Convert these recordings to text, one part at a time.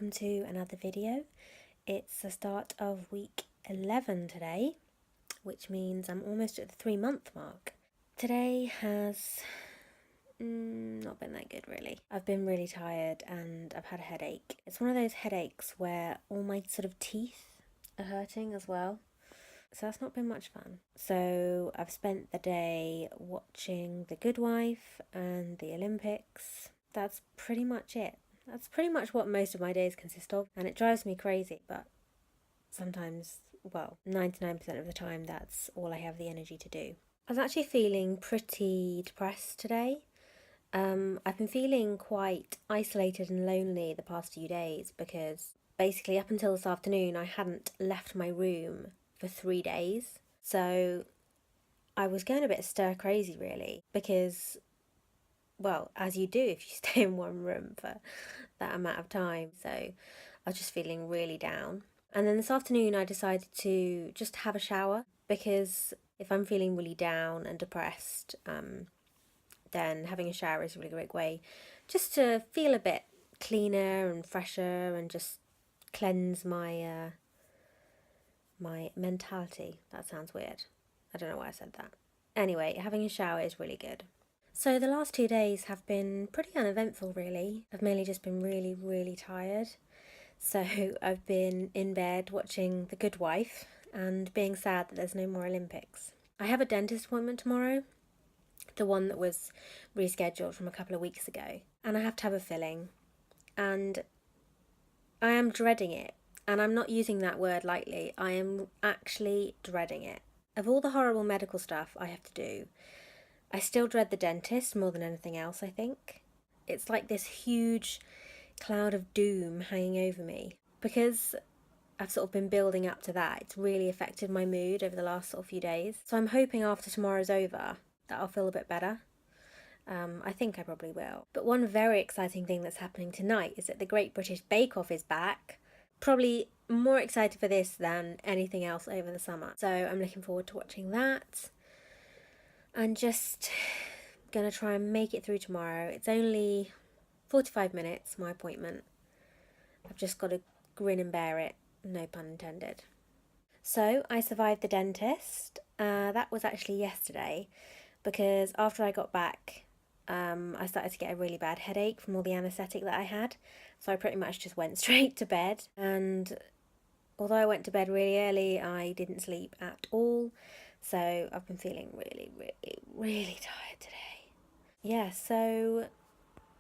welcome to another video. It's the start of week 11 today, which means I'm almost at the 3-month mark. Today has not been that good really. I've been really tired and I've had a headache. It's one of those headaches where all my sort of teeth are hurting as well. So that's not been much fun. So I've spent the day watching The Good Wife and the Olympics. That's pretty much it. That's pretty much what most of my days consist of, and it drives me crazy, but sometimes, 99% of the time, that's all I have the energy to do. I was actually feeling pretty depressed today. I've been feeling quite isolated and lonely the past few days because basically up until this afternoon I hadn't left my room for 3 days. So I was going a bit stir crazy really because, as you do if you stay in one room for that amount of time. So I was just feeling really down. And then this afternoon I decided to just have a shower because if I'm feeling really down and depressed, then having a shower is a really great way just to feel a bit cleaner and fresher and just cleanse my my mentality. That sounds weird. I don't know why I said that. Anyway, having a shower is really good. So the last 2 days have been pretty uneventful really. I've mainly just been really, really tired. So I've been in bed watching The Good Wife and being sad that there's no more Olympics. I have a dentist appointment tomorrow, the one that was rescheduled from a couple of weeks ago, and I have to have a filling. And I am dreading it, and I'm not using that word lightly. I am actually dreading it. Of all the horrible medical stuff I have to do, I still dread the dentist more than anything else, I think. It's like this huge cloud of doom hanging over me because I've sort of been building up to that. It's really affected my mood over the last sort of few days. So I'm hoping after tomorrow's over that I'll feel a bit better. I think I probably will. But one very exciting thing that's happening tonight is that the Great British Bake Off is back. Probably more excited for this than anything else over the summer. So I'm looking forward to watching that. And just gonna try and make it through tomorrow. It's only 45 minutes, my appointment. I've just got to grin and bear it, no pun intended. So I survived the dentist. That was actually yesterday because after I got back, I started to get a really bad headache from all the anaesthetic that I had. So I pretty much just went straight to bed. And although I went to bed really early, I didn't sleep at all. So I've been feeling really, really, really tired today. Yeah, so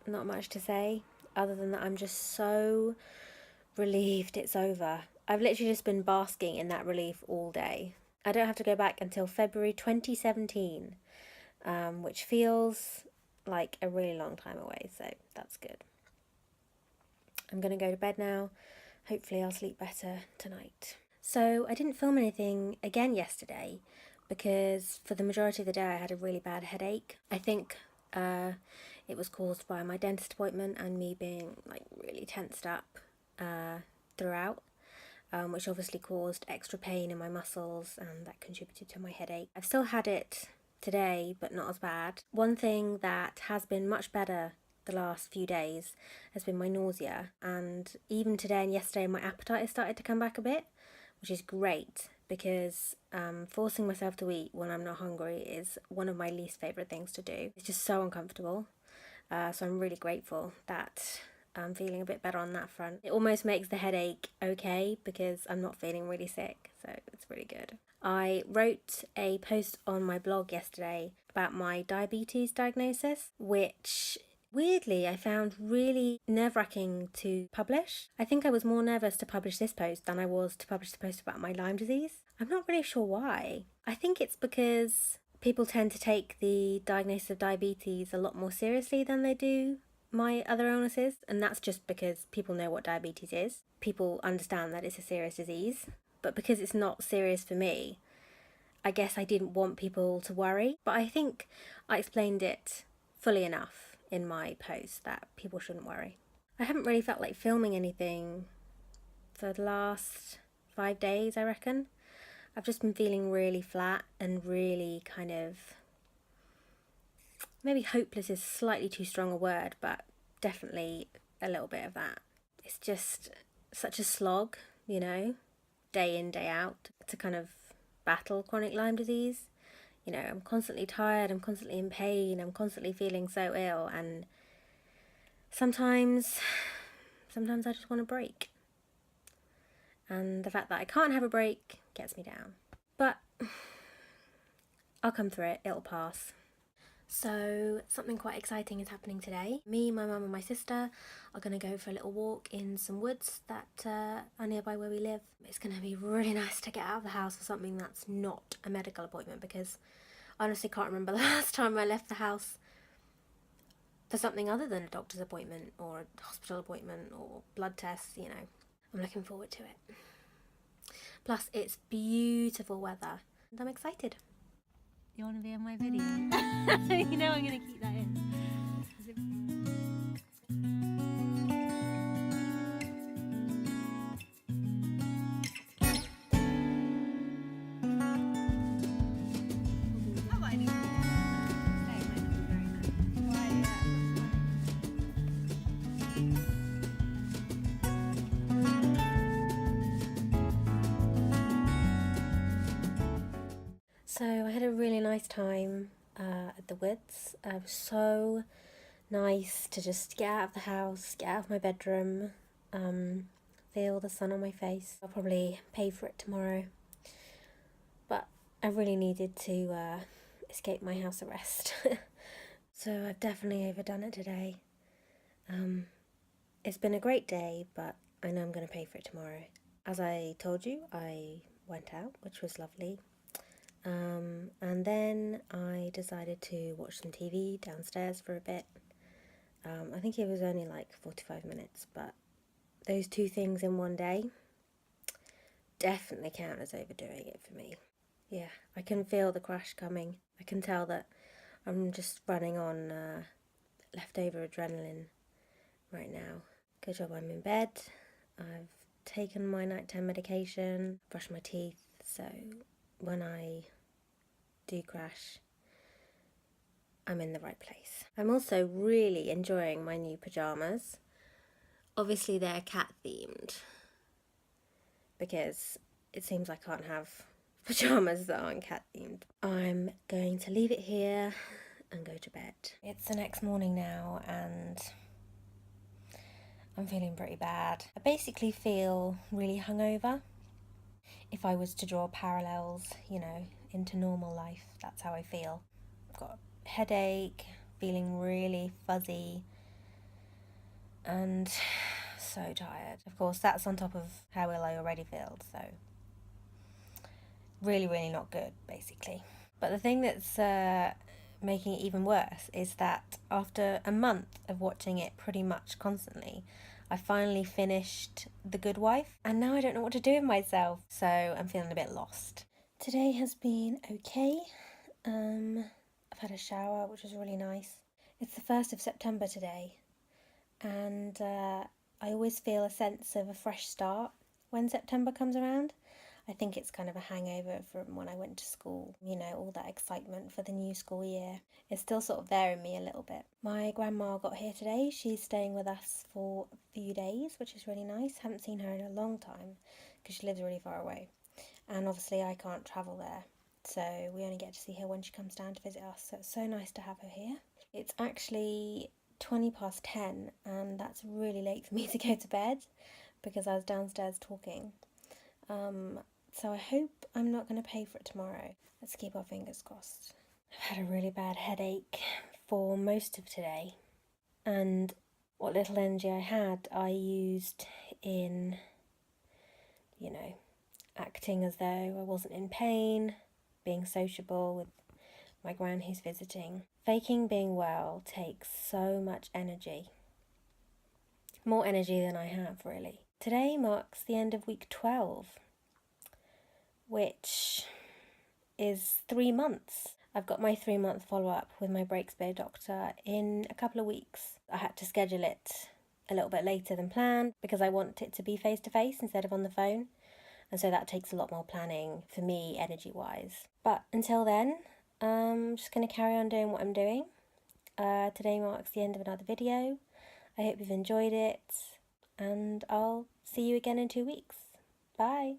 not much to say other than that I'm just so relieved it's over. I've literally just been basking in that relief all day. I don't have to go back until February 2017, which feels like a really long time away, so that's good. I'm going to go to bed now. Hopefully I'll sleep better tonight. So I didn't film anything again yesterday because for the majority of the day I had a really bad headache. I think it was caused by my dentist appointment and me being like really tensed up throughout, which obviously caused extra pain in my muscles and that contributed to my headache. I've still had it today, but not as bad. One thing that has been much better the last few days has been my nausea, and even today and yesterday my appetite has started to come back a bit, which is great because forcing myself to eat when I'm not hungry is one of my least favourite things to do. It's just so uncomfortable. So I'm really grateful that I'm feeling a bit better on that front. It almost makes the headache okay because I'm not feeling really sick, so it's really good. I wrote a post on my blog yesterday about my diabetes diagnosis, which weirdly I found really nerve-wracking to publish. I think I was more nervous to publish this post than I was to publish the post about my Lyme disease. I'm not really sure why. I think it's because people tend to take the diagnosis of diabetes a lot more seriously than they do my other illnesses, and that's just because people know what diabetes is. People understand that it's a serious disease, but because it's not serious for me, I guess I didn't want people to worry. But I think I explained it fully enough in my post that people shouldn't worry. I haven't really felt like filming anything for the last 5 days, I reckon. I've just been feeling really flat and really kind of, maybe hopeless is slightly too strong a word, but definitely a little bit of that. It's just such a slog, you know, day in, day out, to kind of battle chronic Lyme disease. You know, I'm constantly tired, I'm constantly in pain, I'm constantly feeling so ill, and sometimes I just want a break. And the fact that I can't have a break gets me down. But I'll come through it, it'll pass. So something quite exciting is happening today. Me, my mum and my sister are going to go for a little walk in some woods that are nearby where we live. It's going to be really nice to get out of the house for something that's not a medical appointment, because I honestly can't remember the last time I left the house for something other than a doctor's appointment or a hospital appointment or blood tests, you know. I'm looking forward to it. Plus, it's beautiful weather and I'm excited. You want to be in my video? You know I'm going to keep that in. So I had a really nice time at the woods. It was so nice to just get out of the house, get out of my bedroom, feel the sun on my face. I'll probably pay for it tomorrow, but I really needed to escape my house arrest. So I've definitely overdone it today. It's been a great day, but I know I'm going to pay for it tomorrow. As I told you, I went out, which was lovely. And then I decided to watch some TV downstairs for a bit. I think it was only like 45 minutes, but those two things in one day definitely count as overdoing it for me. Yeah, I can feel the crash coming. I can tell that I'm just running on leftover adrenaline right now. Good job I'm in bed. I've taken my nighttime medication, brushed my teeth, so when I do crash, I'm in the right place. I'm also really enjoying my new pyjamas. Obviously they're cat themed, because it seems I can't have pyjamas that aren't cat themed. I'm going to leave it here and go to bed. It's the next morning now and I'm feeling pretty bad. I basically feel really hungover. If I was to draw parallels, you know, into normal life, that's how I feel. I've got a headache, feeling really fuzzy, and so tired. Of course, that's on top of how ill I already feel, so really, really not good, basically. But the thing that's making it even worse is that after a month of watching it pretty much constantly, I finally finished The Good Wife, and now I don't know what to do with myself, so I'm feeling a bit lost. Today has been okay. I've had a shower, which was really nice. It's the 1st of September today, and I always feel a sense of a fresh start when September comes around. I think it's kind of a hangover from when I went to school, you know, all that excitement for the new school year. It's still sort of there in me a little bit. My grandma got here today. She's staying with us for a few days, which is really nice. Haven't seen her in a long time because she lives really far away. And obviously I can't travel there, so we only get to see her when she comes down to visit us. So it's so nice to have her here. It's actually 20 past 10 and that's really late for me to go to bed because I was downstairs talking. So I hope I'm not going to pay for it tomorrow. Let's keep our fingers crossed. I've had a really bad headache for most of today, and what little energy I had I used in, you know, acting as though I wasn't in pain, being sociable with my gran who's visiting. Faking being well takes so much energy. More energy than I have, really. Today marks the end of week 12. Which is 3 months. I've got my 3-month follow-up with my Breakspear doctor in a couple of weeks. I had to schedule it a little bit later than planned because I want it to be face-to-face instead of on the phone. And so that takes a lot more planning for me, energy-wise. But until then, I'm just going to carry on doing what I'm doing. Today marks the end of another video. I hope you've enjoyed it. and I'll see you again in 2 weeks. Bye!